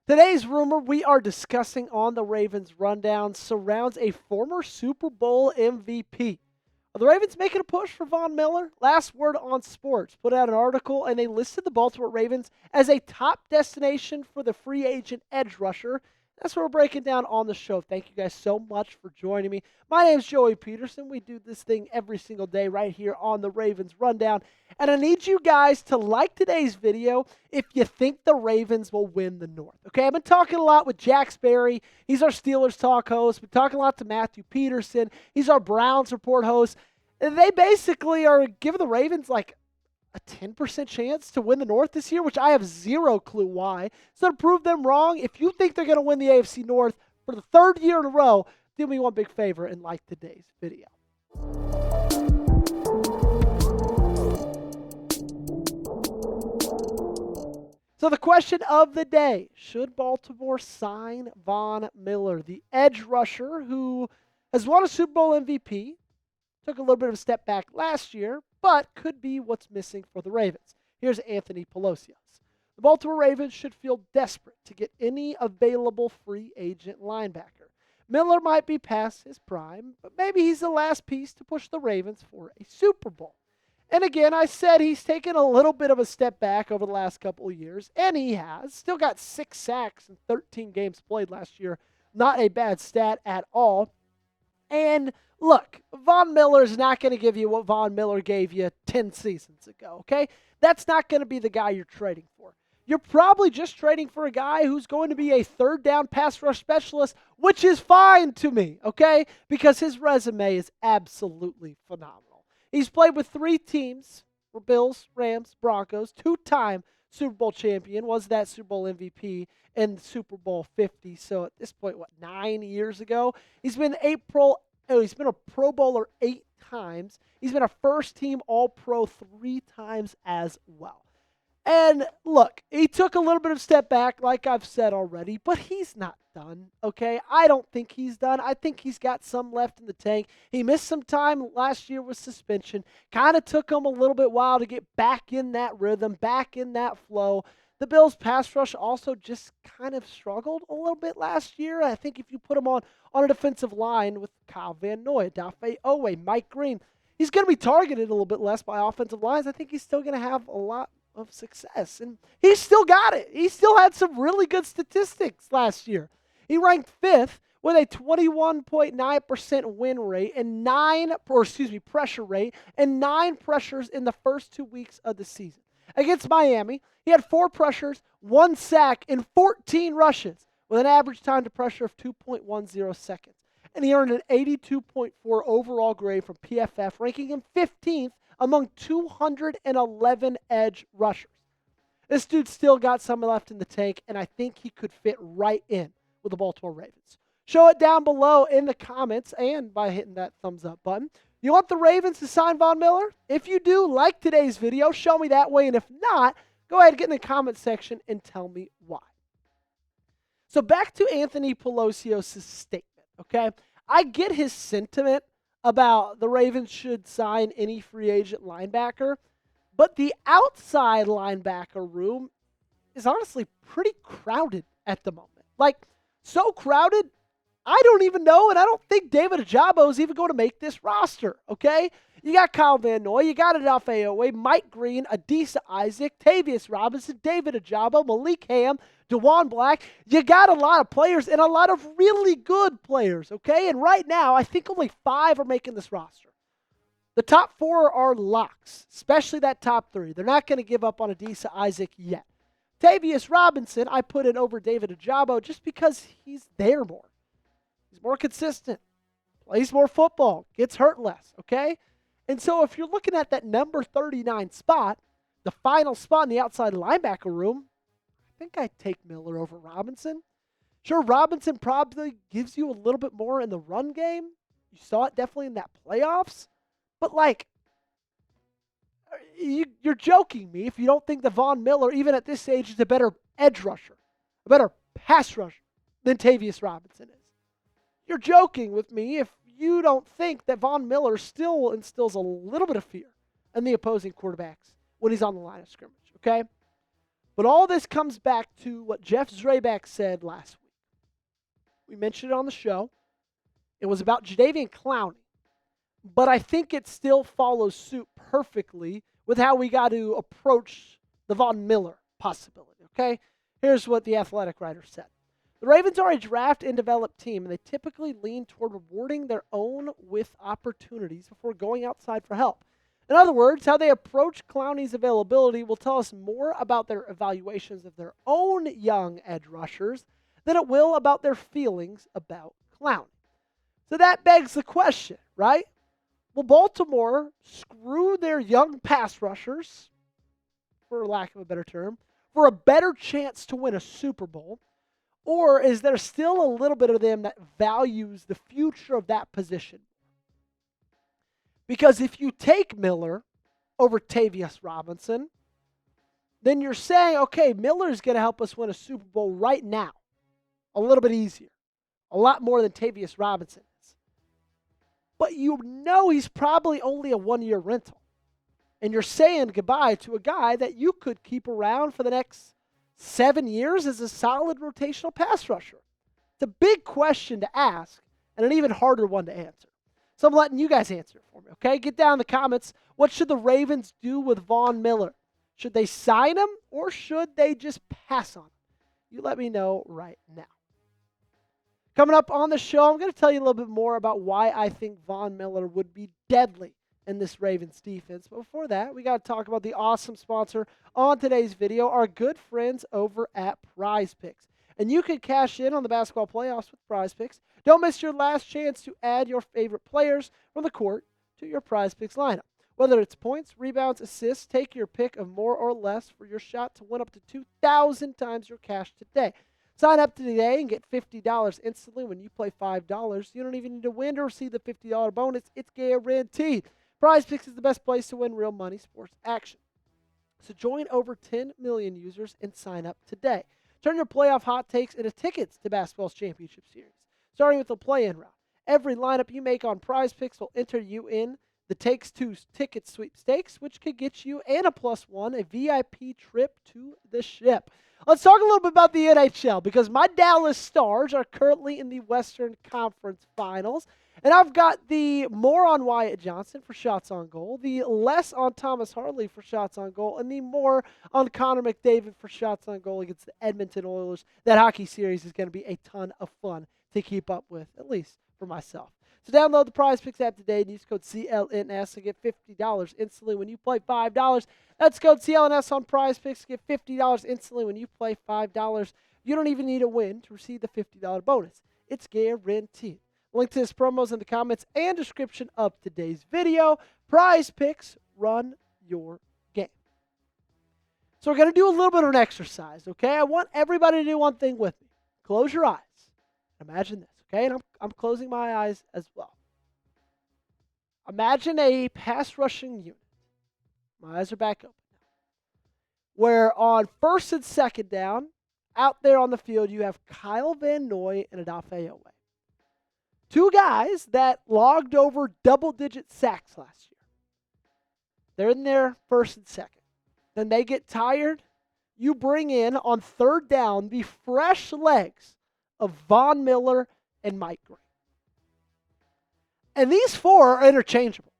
Today's rumor we are discussing on the Ravens Rundown surrounds a former Super Bowl MVP. Are the Ravens making a push for Von Miller? Last Word on Sports put out an article and they listed the Baltimore Ravens as a top destination for the free agent edge rusher. That's what we're breaking down on the show. Thank you guys so much for joining me. My name is Joey Petersen. We do this thing every single day right here on the Ravens Rundown. And I need you guys to like today's video if you think the Ravens will win the North. Okay, I've been talking a lot with Jack Sperry. He's our Steelers talk host. Been talking a lot to Matthew Petersen. He's our Browns report host. And they basically are giving the Ravens like a 10% chance to win the North this year, which I have zero clue why. So to prove them wrong, if you think they're going to win the AFC North for the third year in a row, do me one big favor and like today's video. So the question of the day, should Baltimore sign Von Miller, the edge rusher who has won a Super Bowl MVP, took a little bit of a step back last year, but could be what's missing for the Ravens. Here's Anthony Palacios. The Baltimore Ravens should feel desperate to get any available free agent linebacker. Miller might be past his prime, but maybe he's the last piece to push the Ravens for a Super Bowl. And again, I said he's taken a little bit of a step back over the last couple of years, and he has. Still got 6 sacks in 13 games played last year. Not a bad stat at all. And look, Von Miller is not going to give you what Von Miller gave you 10 seasons ago, okay? That's not going to be the guy you're trading for. You're probably just trading for a guy who's going to be a third down pass rush specialist, which is fine to me, okay? Because his resume is absolutely phenomenal. He's played with 3 teams, for Bills, Rams, Broncos, 2-time Super Bowl champion, was that Super Bowl MVP in Super Bowl 50. So at this point, 9 years ago? He's been a Pro Bowler 8 times. He's been a first-team All-Pro 3 times as well. And look, he took a little bit of step back, like I've said already, but he's not done, okay? I don't think he's done. I think he's got some left in the tank. He missed some time last year with suspension. Kind of took him a little bit while to get back in that rhythm, back in that flow. The Bills' pass rush also just kind of struggled a little bit last year. I think if you put him on a defensive line with Kyle Van Noy, Dafe Owe, Mike Green, he's going to be targeted a little bit less by offensive lines. I think he's still going to have a lot of success, and he still got it. He still had some really good statistics last year. He ranked 5th with a 21.9% win rate and pressure rate and 9 pressures in the first 2 weeks of the season. Against Miami, he had 4 pressures, 1 sack, and 14 rushes with an average time to pressure of 2.10 seconds. And he earned an 82.4 overall grade from PFF, ranking him 15th among 211 edge rushers. This dude still got some left in the tank, and I think he could fit right in with the Baltimore Ravens. Show it down below in the comments and by hitting that thumbs up button. You want the Ravens to sign Von Miller? If you do, like today's video, show me that way, and if not, go ahead and get in the comment section and tell me why. So back to Anthony Palacios' statement, okay? I get his sentiment about the Ravens should sign any free agent linebacker, but the outside linebacker room is honestly pretty crowded at the moment. Like, so crowded, I don't even know, and I don't think David Ojabo is even going to make this roster, okay? You got Kyle Van Noy, you got Dafe Owe, Mike Green, Adisa Isaac, Tavius Robinson, David Ojabo, Malik Ham, DeJuan Black. You got a lot of players and a lot of really good players, okay? And right now, I think only 5 are making this roster. The top 4 are locks, especially that top 3. They're not going to give up on Adisa Isaac yet. Tavius Robinson, I put in over David Ojabo just because he's there more. He's more consistent, plays more football, gets hurt less, okay? And so if you're looking at that number 39 spot, the final spot in the outside linebacker room, I think I'd take Miller over Robinson. Sure, Robinson probably gives you a little bit more in the run game. You saw it definitely in that playoffs. But, like, you're joking me if you don't think that Von Miller, even at this age, is a better edge rusher, a better pass rusher than Tavius Robinson is. You're joking with me if you don't think that Von Miller still instills a little bit of fear in the opposing quarterbacks when he's on the line of scrimmage, okay? But all this comes back to what Jeff Zreback said last week. We mentioned it on the show. It was about Jadeveon Clowney. But I think it still follows suit perfectly with how we got to approach the Von Miller possibility, okay? Here's what the Athletic writer said. The Ravens are a draft and develop team, and they typically lean toward rewarding their own with opportunities before going outside for help. In other words, how they approach Clowney's availability will tell us more about their evaluations of their own young edge rushers than it will about their feelings about Clowney. So that begs the question, right? Will Baltimore screw their young pass rushers, for lack of a better term, for a better chance to win a Super Bowl? Or is there still a little bit of them that values the future of that position? Because if you take Miller over Tavius Robinson, then you're saying, okay, Miller's going to help us win a Super Bowl right now. A little bit easier. A lot more than Tavius Robinson is. But you know he's probably only a one-year rental. And you're saying goodbye to a guy that you could keep around for the next 7 years as a solid rotational pass rusher. It's a big question to ask and an even harder one to answer. So I'm letting you guys answer it for me, okay? Get down in the comments. What should the Ravens do with Von Miller? Should they sign him or should they just pass on him? You let me know right now. Coming up on the show, I'm going to tell you a little bit more about why I think Von Miller would be deadly in this Ravens defense. But before that, we got to talk about the awesome sponsor on today's video, our good friends over at Prize Picks. And you can cash in on the basketball playoffs with Prize Picks. Don't miss your last chance to add your favorite players from the court to your Prize Picks lineup. Whether it's points, rebounds, assists, take your pick of more or less for your shot to win up to 2,000 times your cash today. Sign up today and get $50 instantly when you play $5. You don't even need to win or receive the $50 bonus. It's guaranteed. Prize Picks is the best place to win real money sports action. So join over 10 million users and sign up today. Turn your playoff hot takes into tickets to basketball's championship series, starting with the play-in round. Every lineup you make on Prize Picks will enter you in the Takes Two ticket sweepstakes, which could get you and a +1 a VIP trip to the ship. Let's talk a little bit about the NHL because my Dallas Stars are currently in the Western Conference Finals. And I've got the more on Wyatt Johnson for shots on goal, the less on Thomas Harley for shots on goal, and the more on Connor McDavid for shots on goal against the Edmonton Oilers. That hockey series is going to be a ton of fun to keep up with, at least for myself. So download the Prize Picks app today and use code CLNS to get $50 instantly when you play $5. That's code CLNS on Prize Picks to get $50 instantly when you play $5. You don't even need a win to receive the $50 bonus. It's guaranteed. Link to this promo is in the comments and description of today's video. Prize Picks, run your game. So we're going to do a little bit of an exercise, okay? I want everybody to do one thing with me. Close your eyes. Imagine this, okay? And I'm closing my eyes as well. Imagine a pass rushing unit. My eyes are back open now. Where on first and second down, out there on the field, you have Kyle Van Noy and Odafe Oweh. Two guys that logged over double-digit sacks last year. They're in their first and second. Then they get tired. You bring in, on third down, the fresh legs of Von Miller and Mike Green. And these four are interchangeable.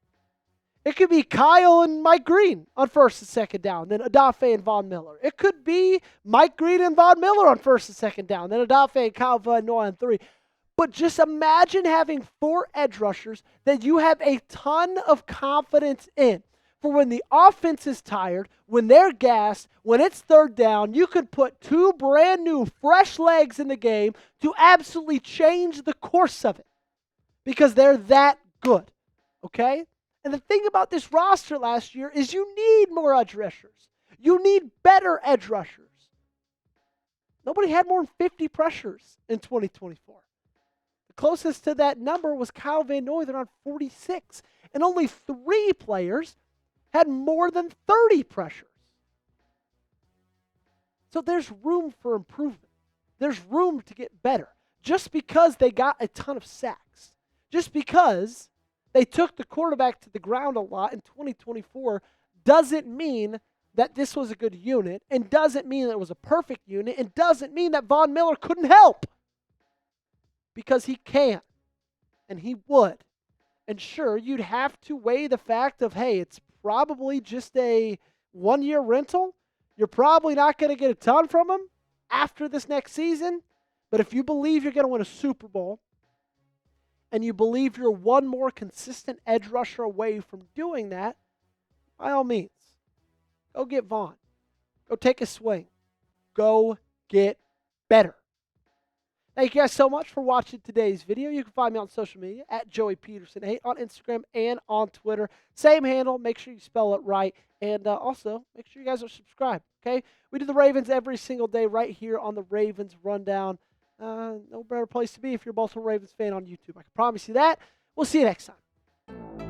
It could be Kyle and Mike Green on first and second down, then Odafe and Von Miller. It could be Mike Green and Von Miller on first and second down, then Odafe and Kyle Van Noy on 3. But just imagine having 4 edge rushers that you have a ton of confidence in. For when the offense is tired, when they're gassed, when it's third down, you could put 2 brand new, fresh legs in the game to absolutely change the course of it. Because they're that good. Okay? And the thing about this roster last year is you need more edge rushers. You need better edge rushers. Nobody had more than 50 pressures in 2024. Closest to that number was Kyle Van Noy, they're on 46. And only 3 players had more than 30 pressures. So there's room for improvement. There's room to get better. Just because they got a ton of sacks, just because they took the quarterback to the ground a lot in 2024 doesn't mean that this was a good unit, and doesn't mean that it was a perfect unit, and doesn't mean that Von Miller couldn't help. Because he can, and he would. And sure, you'd have to weigh the fact of, hey, it's probably just a one-year rental. You're probably not going to get a ton from him after this next season. But if you believe you're going to win a Super Bowl, and you believe you're one more consistent edge rusher away from doing that, by all means, go get Vaughn. Go take a swing. Go get better. Thank you guys so much for watching today's video. You can find me on social media at Joey Petersen8 on Instagram and on Twitter. Same handle. Make sure you spell it right. And also, make sure you guys are subscribed, okay? We do the Ravens every single day right here on the Ravens Rundown. No better place to be if you're a Baltimore Ravens fan on YouTube. I can promise you that. We'll see you next time.